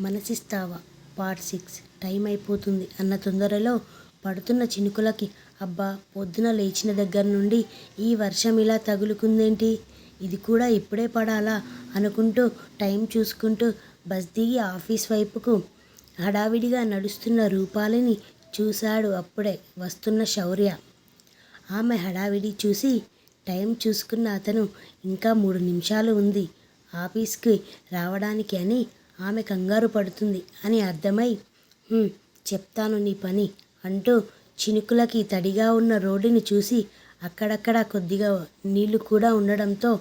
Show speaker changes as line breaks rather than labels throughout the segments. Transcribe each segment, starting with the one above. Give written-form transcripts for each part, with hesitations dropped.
మనసిస్తావా part 6 time అయిపోతుంది అన్న తొందరలో పడుతున్న చినుకులకి అబ్బా పొద్దున లేచిన దగ్గర నుండి ఈ వర్షం ఇలా తగులుకుందేంటి, ఇది కూడా ఇప్పుడే పడాలా అనుకుంటూ టైం చూసుకుంటూ బస్ దిగి ఆఫీస్ వైపుకు హడావిడిగా నడుస్తున్న రూపాలిని చూశాడు. అప్పుడే వస్తున్న శౌర్య. ఆమె హడావిడి చూసి టైం చూసుకున్న అతను ఇంకా 3 నిమిషాలు ఉంది ఆఫీస్కి రావడానికి అని ఆమె కంగారు పడుతుంది అని అర్థమై చెప్తాను నీ పని అంటూ చినుకులకి తడిగా ఉన్న రోడ్డుని చూసి అక్కడక్కడ కొద్దిగా నీళ్లు కూడా ఉండడంతో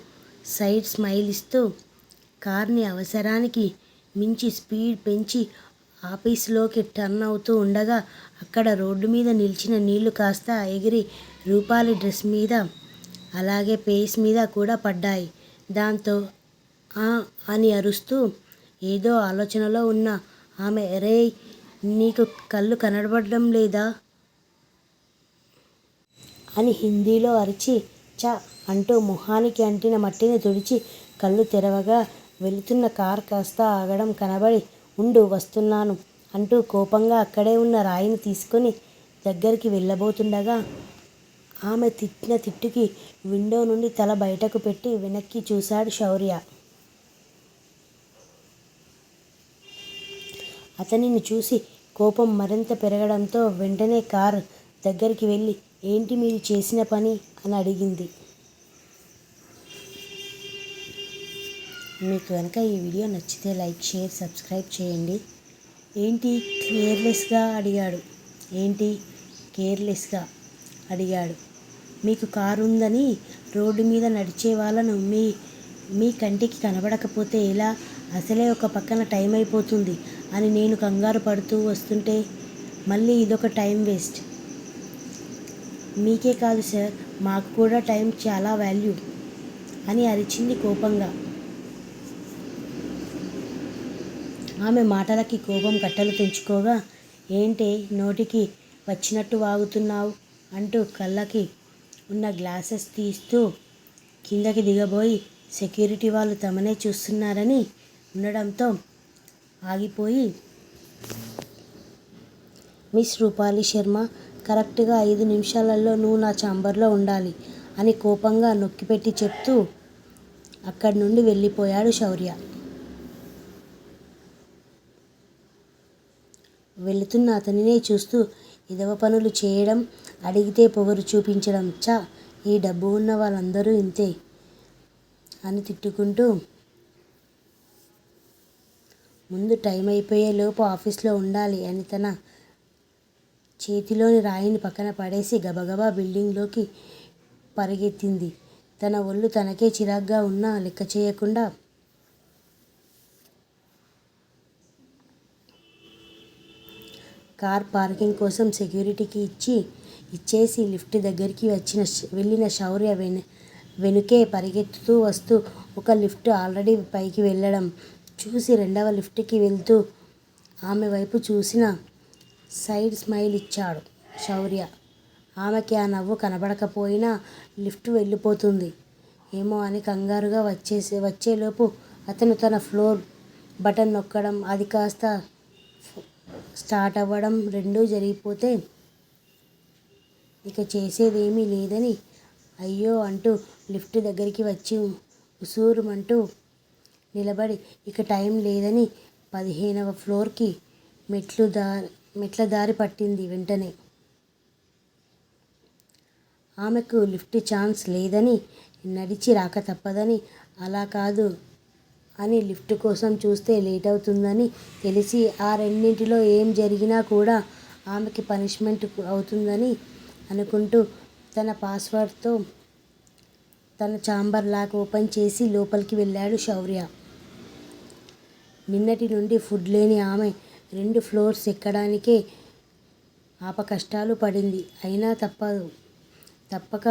సైడ్ స్మైల్ ఇస్తూ కార్ని అవసరానికి మించి స్పీడ్ పెంచి ఆఫీసులోకి టర్న్ అవుతూ ఉండగా అక్కడ రోడ్డు మీద నిలిచిన నీళ్లు కాస్త ఎగిరి రూపాలి డ్రెస్ మీద అలాగే ఫేస్ మీద కూడా పడ్డాయి. దాంతో అని అరుస్తూ ఏదో ఆలోచనలో ఉన్న ఆమె రేయ్ నీకు కళ్ళు కనబడడం లేదా అని హిందీలో అరిచి చ అంటూ మొహానికి అంటిన మట్టిని తుడిచి కళ్ళు తెరవగా వెళుతున్న కార్ కాస్త ఆగడం కనబడి ఉండు వస్తున్నాను అంటూ కోపంగా అక్కడే ఉన్న రాయిని తీసుకొని దగ్గరికి వెళ్ళబోతుండగా ఆమె తిట్టిన తిట్టుకి విండో నుండి తల బయటకు పెట్టి వెనక్కి చూశాడు శౌర్య. అతనిని చూసి కోపం మరింత పెరగడంతో వెంటనే కార్ దగ్గరికి వెళ్ళి ఏంటి మీరు చేసిన పని అని అడిగింది. మీకు కనుక ఈ వీడియో నచ్చితే లైక్ షేర్ సబ్స్క్రైబ్ చేయండి. ఏంటి కేర్లెస్గా అడిగాడు. ఏంటి కేర్లెస్గా అడిగాడు. మీకు కారు ఉందని రోడ్డు మీద నడిచే వాళ్ళను మీ కంటికి కనబడకపోతే ఎలా, అసలే ఒక పక్కన టైం అయిపోతుంది అని నేను కంగారు పడుతూ వస్తుంటే మళ్ళీ ఇదొక టైం వేస్ట్. మీకే కాదు సార్ మాకు కూడా టైం చాలా వాల్యూ అని అరిచింది కోపంగా. ఆమె మాటలకి కోపం కట్టలు తెంచుకోగా ఏంటే నోటికి వచ్చినట్టు వాగుతున్నావు అంటూ కళ్ళకి ఉన్న గ్లాసెస్ తీస్తూ కిందకి దిగబోయి సెక్యూరిటీ వాళ్ళు తమనే చూస్తున్నారని ఉండడంతో ఆగిపోయి మిస్ రూపాలి శర్మ కరెక్ట్గా 5 నిమిషాలలో నువ్వు నా ఛాంబర్లో ఉండాలి అని కోపంగా నొక్కిపెట్టి చెప్తూ అక్కడి నుండి వెళ్ళిపోయాడు శౌర్య. వెళుతున్న అతనినే చూస్తూ ఎదవ పనులు చేయడం, అడిగితే పొగరు చూపించడం, ఈ డబ్బు ఉన్న వాళ్ళందరూ ఇంతే అని తిట్టుకుంటూ ముందు టైం అయిపోయే లోపు ఆఫీస్లో ఉండాలి అని తన చేతిలోని రాయిని పక్కన పడేసి గబగబా బిల్డింగ్లోకి పరిగెత్తింది. తన ఒళ్ళు తనకే చిరాగ్గా ఉన్నా లెక్క చేయకుండా కార్ పార్కింగ్ కోసం సెక్యూరిటీకి ఇచ్చేసి లిఫ్ట్ దగ్గరికి వెళ్ళిన శౌర్య వెనుకే పరిగెత్తుతూ వస్తూ ఒక లిఫ్ట్ ఆల్రెడీ పైకి వెళ్ళడం చూసి రెండవ లిఫ్ట్కి వెళ్తూ ఆమె వైపు చూసిన సైడ్ స్మైల్ ఇచ్చాడు శౌర్య. ఆమెకి ఆ నవ్వు కనబడకపోయినా లిఫ్ట్ వెళ్ళిపోతుంది ఏమో అని కంగారుగా వచ్చేలోపు అతను తన ఫ్లోర్ బటన్ నొక్కడం, అది కాస్త స్టార్ట్ అవ్వడం రెండూ జరిగిపోతే ఇక చేసేదేమీ లేదని అయ్యో అంటూ లిఫ్ట్ దగ్గరికి వచ్చి ఉసూరుమంటూ నిలబడి ఇక టైం లేదని 15వ ఫ్లోర్కి మెట్ల దారి పట్టింది. వెంటనే ఆమెకు లిఫ్ట్ ఛాన్స్ లేదని, నడిచి రాక తప్పదని, అలా కాదు అని లిఫ్ట్ కోసం చూస్తే లేట్ అవుతుందని తెలిసి ఆ రెండింటిలో ఏం జరిగినా కూడా ఆమెకి పనిష్మెంట్ అవుతుందని అనుకుంటూ తన పాస్వర్డ్తో తన ఛాంబర్ లాక్ ఓపెన్ చేసి లోపలికి వెళ్ళాడు శౌర్య. నిన్నటి నుండి ఫుడ్ లేని ఆమె 2 ఫ్లోర్స్ ఎక్కడానికే ఆపకష్టాలు పడింది. అయినా తప్పక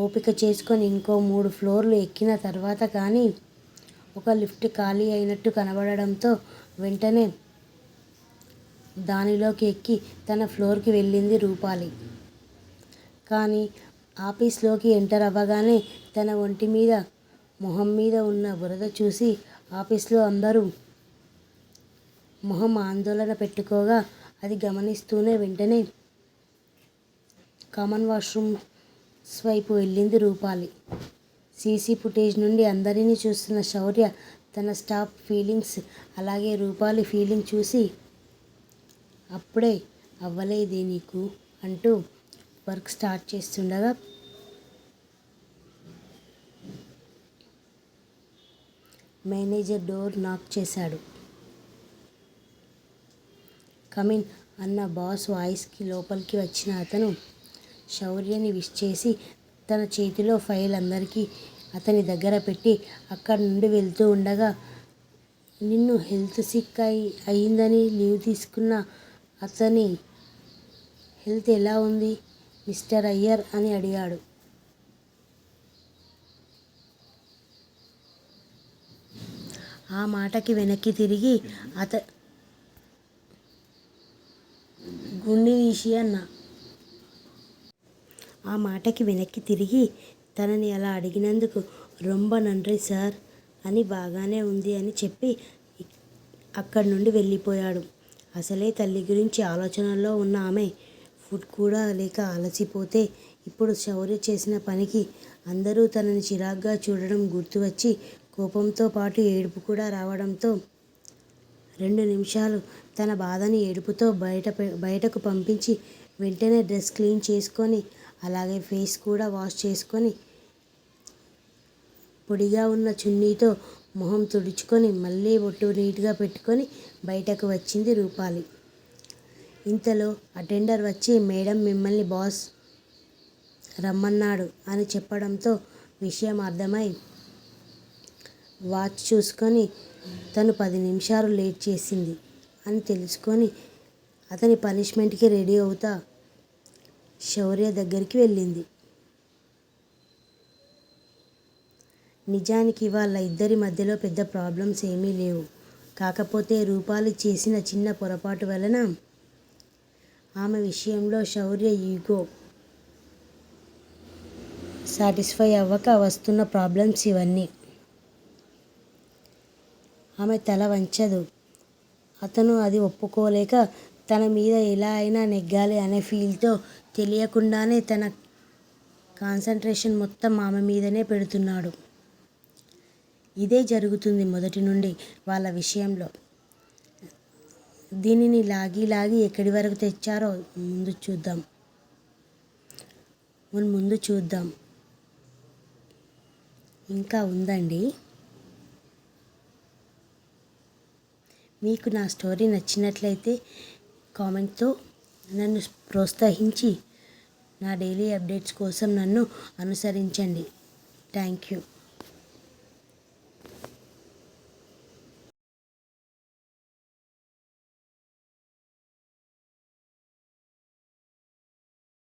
ఓపిక చేసుకొని ఇంకో 3 ఫ్లోర్లు ఎక్కిన తర్వాత కానీ ఒక లిఫ్ట్ ఖాళీ అయినట్టు కనబడడంతో వెంటనే దానిలోకి ఎక్కి తన ఫ్లోర్కి వెళ్ళింది రూపాలి. కానీ ఆఫీస్లోకి ఎంటర్ అవ్వగానే తన ఒంటి మీద మొహం మీద ఉన్న బురద చూసి ఆఫీస్లో అందరూ మొహం ఆందోళన పెట్టుకోగా అది గమనిస్తూనే వెంటనే కామన్ వాష్రూమ్స్ వైపు వెళ్ళింది రూపాలి. సీసీ ఫుటేజ్ నుండి అందరినీ చూస్తున్న శౌర్య తన స్టాఫ్ ఫీలింగ్స్ అలాగే రూపాలి ఫీలింగ్ చూసి అప్పుడే అవ్వలేదే నీకు అంటూ వర్క్ స్టార్ట్ చేస్తుండగా మేనేజర్ డోర్ నాక్ చేశాడు. కమిన్ అన్న బాస్ వాయిస్కి లోపలికి వచ్చిన అతను శౌర్యని విష్ చేసి తన చేతిలో ఫైల్ అందరికీ అతని దగ్గర పెట్టి అక్కడి నుండి వెళ్తూ ఉండగా, నిన్ను హెల్త్ సిక్ అయిందని లీవ్ తీసుకున్న అతని హెల్త్ ఎలా ఉంది మిస్టర్ అయ్యర్ అని అడిగాడు. ఆ మాటకి వెనక్కి తిరిగి గుండె తీసి అన్న. ఆ మాటకి వెనక్కి తిరిగి తనని అలా అడిగినందుకు రొంబ నండ్రి సార్ అని బాగానే ఉంది అని చెప్పి అక్కడి నుండి వెళ్ళిపోయాడు. అసలే తల్లి గురించి ఆలోచనల్లో ఉన్న ఆమె ఫుడ్ కూడా లేక అలసిపోతే ఇప్పుడు శౌర్య చేసిన పనికి అందరూ తనని చిరాగ్గా చూడడం గుర్తు వచ్చి కోపంతో పాటు ఏడుపు కూడా రావడంతో 2 నిమిషాలు తన బాధని ఏడుపుతో బయటకు పంపించి వెంటనే డ్రెస్ క్లీన్ చేసుకొని అలాగే ఫేస్ కూడా వాష్ చేసుకొని పొడిగా ఉన్న చున్నీతో మొహం తుడుచుకొని మళ్ళీ బొట్టు నీట్గా పెట్టుకొని బయటకు వచ్చింది రూపాలి. ఇంతలో అటెండర్ వచ్చి మేడం మిమ్మల్ని బాస్ రమ్మన్నాడు అని చెప్పడంతో విషయం అర్థమై వాచ్ చూసుకొని తను 10 నిమిషాలు లేట్ చేసింది అని తెలుసుకొని అతని పనిష్మెంట్కి రెడీ అవుతా శౌర్య దగ్గరికి వెళ్ళింది. నిజానికి వాళ్ళ ఇద్దరి మధ్యలో పెద్ద ప్రాబ్లమ్స్ ఏమీ లేవు. కాకపోతే రూపాలి చేసిన చిన్న పొరపాటు వలన ఆమె విషయంలో శౌర్య ఈగో సాటిస్ఫై అవ్వక వస్తున్న ప్రాబ్లమ్స్ ఇవన్నీ. ఆమె తల వంచదు. అతను అది ఒప్పుకోలేక తన మీద ఎలా అయినా నెగ్గాలి అనే ఫీల్తో తెలియకుండానే తన కాన్సంట్రేషన్ మొత్తం ఆమె మీదనే పెడుతున్నాడు. ఇదే జరుగుతుంది మొదటి నుండి వాళ్ళ విషయంలో. దీనిని లాగి ఎక్కడి వరకు తెచ్చారో ముందు చూద్దాం. ఇంకా ఉందండి. మీకు నా స్టోరీ నచ్చినట్లయితే కామెంట్తో నన్ను ప్రోత్సహించి నా డైలీ అప్డేట్స్ కోసం నన్ను అనుసరించండి. Thank you.